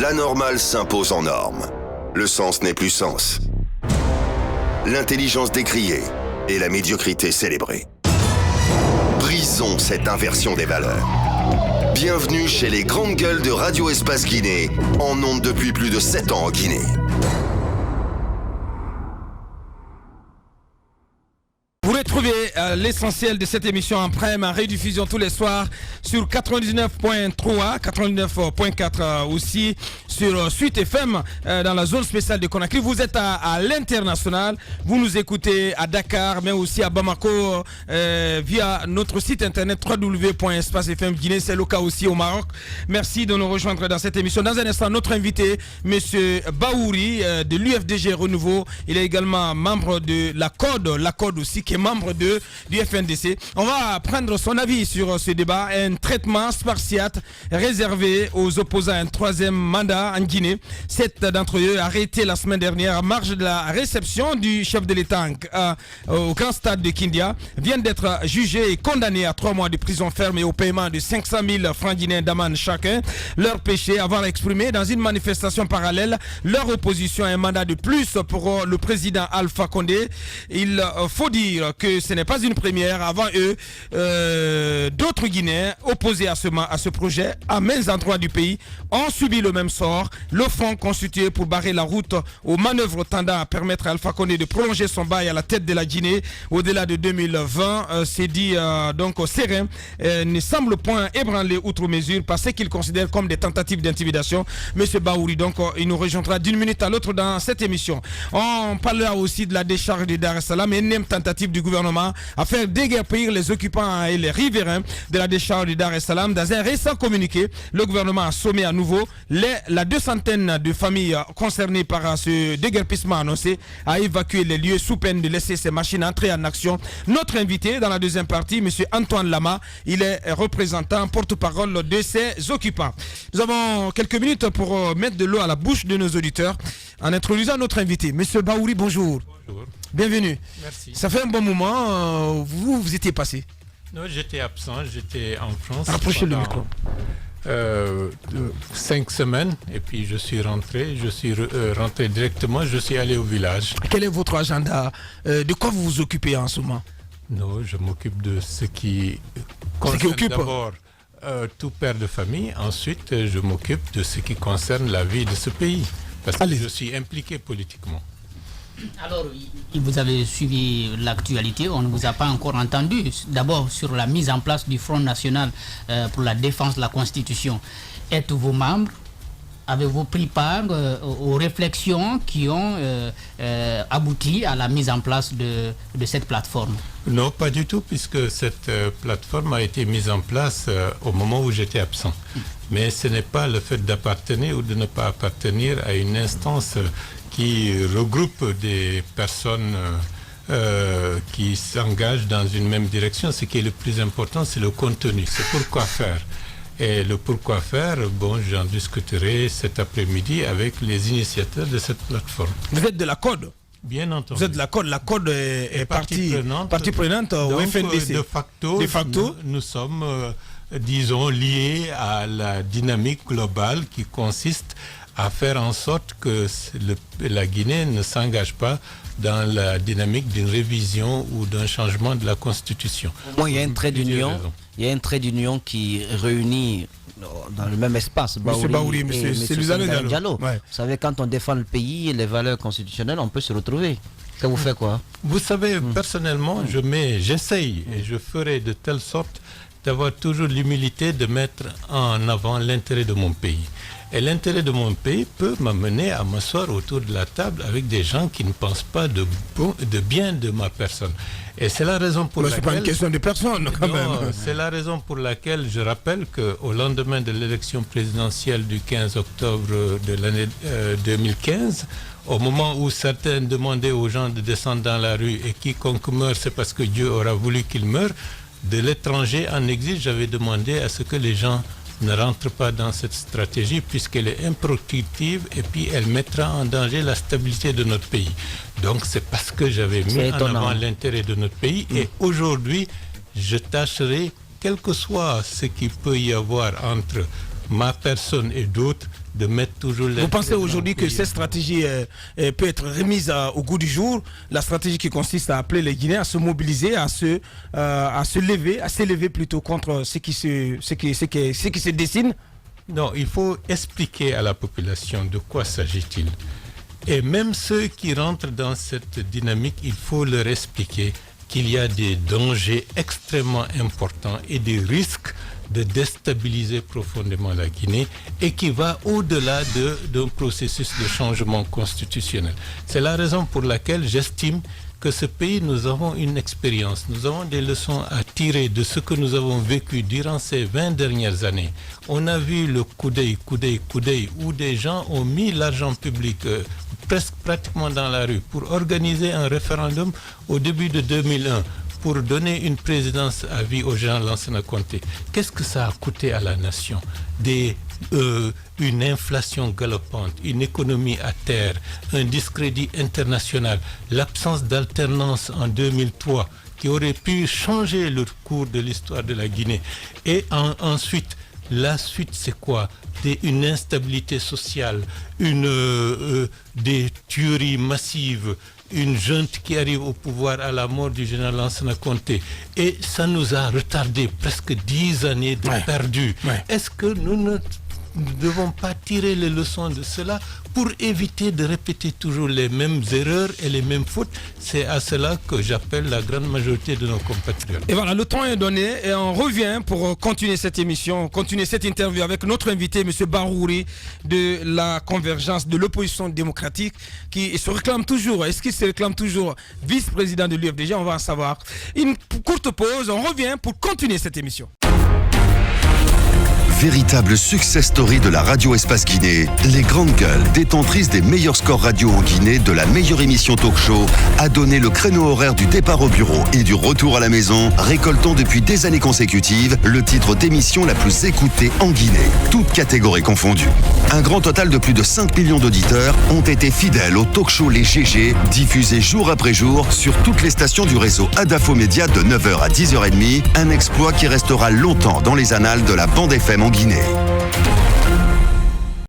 L'anormal s'impose en norme. Le sens n'est plus sens. L'intelligence décriée et la médiocrité célébrée. Brisons cette inversion des valeurs. Bienvenue chez les grandes gueules de Radio Espace Guinée, en ondes depuis plus de 7 ans en Guinée. Vous retrouvez l'essentiel de cette émission en prime, en rediffusion tous les soirs sur 99.3, 99.4 aussi sur Suite FM dans la zone spéciale de Conakry. Vous êtes à l'international, vous nous écoutez à Dakar, mais aussi à Bamako via notre site internet www.espacefm Guinée. C'est le cas aussi au Maroc. Merci de nous rejoindre dans cette émission. Dans un instant, notre invité, Monsieur Baouri de l'UFDG Renouveau. Il est également membre de la CODE aussi, qui est membre du FNDC. On va prendre son avis sur ce débat. Un traitement spartiate réservé aux opposants à un troisième mandat en Guinée. 7 d'entre eux arrêtés la semaine dernière à marge de la réception du chef de l'État au grand stade de Kindia viennent d'être jugés et condamnés à 3 mois de prison ferme et au paiement de 500 000 francs guinéens d'amende chacun. Leur péché, avoir exprimé dans une manifestation parallèle leur opposition à un mandat de plus pour le président Alpha Condé. Il faut dire que ce n'est pas une première. Avant eux, d'autres Guinéens opposés à ce projet à maints endroits du pays ont subi le même sort. Le front constitué pour barrer la route aux manœuvres tendant à permettre à Alpha Condé de prolonger son bail à la tête de la Guinée au-delà de 2020 s'est dit donc serein, ne semble point ébranlé outre mesure par ce qu'il considère comme des tentatives d'intimidation. Monsieur Baouri, donc il nous rejoindra d'une minute à l'autre dans cette émission. On parlera aussi de la décharge de Dar es Salaam, énième tentative du gouvernement à faire déguerpir les occupants et les riverains de la décharge de Dar es Salaam. Dans un récent communiqué, le gouvernement a sommé à nouveau la 200aine de familles concernées par ce déguerpissement annoncé à évacuer les lieux sous peine de laisser ces machines entrer en action. Notre invité dans la deuxième partie, M. Antoine Lama, il est représentant, porte-parole de ces occupants. Nous avons quelques minutes pour mettre de l'eau à la bouche de nos auditeurs en introduisant notre invité. M. Baouri, bonjour. Bonjour. Bienvenue. Merci. Ça fait un bon moment, vous étiez passé. Non, j'étais absent, j'étais en France. Rapprochez le micro. 5 semaines, et puis je suis rentré rentré directement, je suis allé au village. Quel est votre agenda? De quoi vous vous occupez en ce moment? Non, je m'occupe de ce qui concerne d'abord tout père de famille. Ensuite, je m'occupe de ce qui concerne la vie de ce pays, parce que je suis impliqué politiquement. Alors, vous avez suivi l'actualité, on ne vous a pas encore entendu. D'abord sur la mise en place du Front National pour la défense de la Constitution. Êtes-vous membre? Avez-vous pris part aux réflexions qui ont abouti à la mise en place de cette plateforme? Non, pas du tout, puisque cette plateforme a été mise en place au moment où j'étais absent. Mais ce n'est pas le fait d'appartenir ou de ne pas appartenir à une instance qui regroupe des personnes qui s'engagent dans une même direction. Ce qui est le plus important, c'est le contenu, c'est pourquoi faire. Et le pourquoi faire, bon, j'en discuterai cet après-midi avec les initiateurs de cette plateforme. Vous êtes de la CODE? Bien entendu. Vous êtes de la CODE est partie prenante au donc, FNDC. De facto, nous sommes, disons, liés à la dynamique globale qui consiste à faire en sorte que la Guinée ne s'engage pas dans la dynamique d'une révision ou d'un changement de la Constitution. Moi, il y a un trait d'union. Il y a un trait d'union qui réunit dans le même espace Baouri et M. Diallo. Ouais. Vous savez, quand on défend le pays et les valeurs constitutionnelles, on peut se retrouver. Ça vous fait quoi? Vous savez, personnellement, j'essaye et je ferai de telle sorte d'avoir toujours l'humilité de mettre en avant l'intérêt de mon pays. Et l'intérêt de mon pays peut m'amener à m'asseoir autour de la table avec des gens qui ne pensent pas de bien de ma personne. Et c'est la raison pour laquelle... C'est pas une question de personne, quand même. C'est la raison pour laquelle je rappelle qu'au lendemain de l'élection présidentielle du 15 octobre de l'année 2015, au moment où certains demandaient aux gens de descendre dans la rue et quiconque meurt, c'est parce que Dieu aura voulu qu'il meure, de l'étranger en exil, j'avais demandé à ce que les gens ne rentrent pas dans cette stratégie puisqu'elle est improductive et puis elle mettra en danger la stabilité de notre pays. Donc c'est parce que j'avais mis en avant l'intérêt de notre pays et aujourd'hui je tâcherai, quel que soit ce qu'il peut y avoir entre ma personne et d'autres, de mettre toujours les... Vous pensez aujourd'hui que cette stratégie peut être remise au goût du jour, la stratégie qui consiste à appeler les Guinéens à se mobiliser, à s'élever plutôt contre ce qui se dessine? Non, il faut expliquer à la population de quoi s'agit-il. Et même ceux qui rentrent dans cette dynamique, il faut leur expliquer qu'il y a des dangers extrêmement importants et des risques de déstabiliser profondément la Guinée et qui va au-delà d'un processus de changement constitutionnel. C'est la raison pour laquelle j'estime que ce pays, nous avons une expérience, nous avons des leçons à tirer de ce que nous avons vécu durant ces 20 dernières années. On a vu le coup d'œil, où des gens ont mis l'argent public pratiquement dans la rue pour organiser un référendum au début de 2001. Pour donner une présidence à vie aux gens Lansana Conté. Qu'est-ce que ça a coûté à la nation? Une inflation galopante, une économie à terre, un discrédit international, l'absence d'alternance en 2003 qui aurait pu changer le cours de l'histoire de la Guinée. Et ensuite, la suite c'est quoi? Une instabilité sociale, des tueries massives, une junte qui arrive au pouvoir à la mort du général Lansana Conté. Et ça nous a retardé presque 10 années de perdu. Est-ce que nous ne devons pas tirer les leçons de cela pour éviter de répéter toujours les mêmes erreurs et les mêmes fautes? C'est à cela que j'appelle la grande majorité de nos compatriotes. Et voilà, le temps est donné et on revient pour continuer cette émission, continuer cette interview avec notre invité, M. Barouri, de la convergence de l'opposition démocratique, qui se réclame toujours. Est-ce qu'il se réclame toujours vice-président de l'UFDG? On va en savoir. Une courte pause, on revient pour continuer cette émission. Véritable success story de la radio Espace Guinée, les grandes gueules, détentrices des meilleurs scores radio en Guinée, de la meilleure émission talk show, a donné le créneau horaire du départ au bureau et du retour à la maison, récoltant depuis des années consécutives le titre d'émission la plus écoutée en Guinée, toutes catégories confondues. Un grand total de plus de 5 millions d'auditeurs ont été fidèles au talk show Les GG, diffusé jour après jour sur toutes les stations du réseau Adafo Média de 9h à 10h30, un exploit qui restera longtemps dans les annales de la bande FM en Guinée.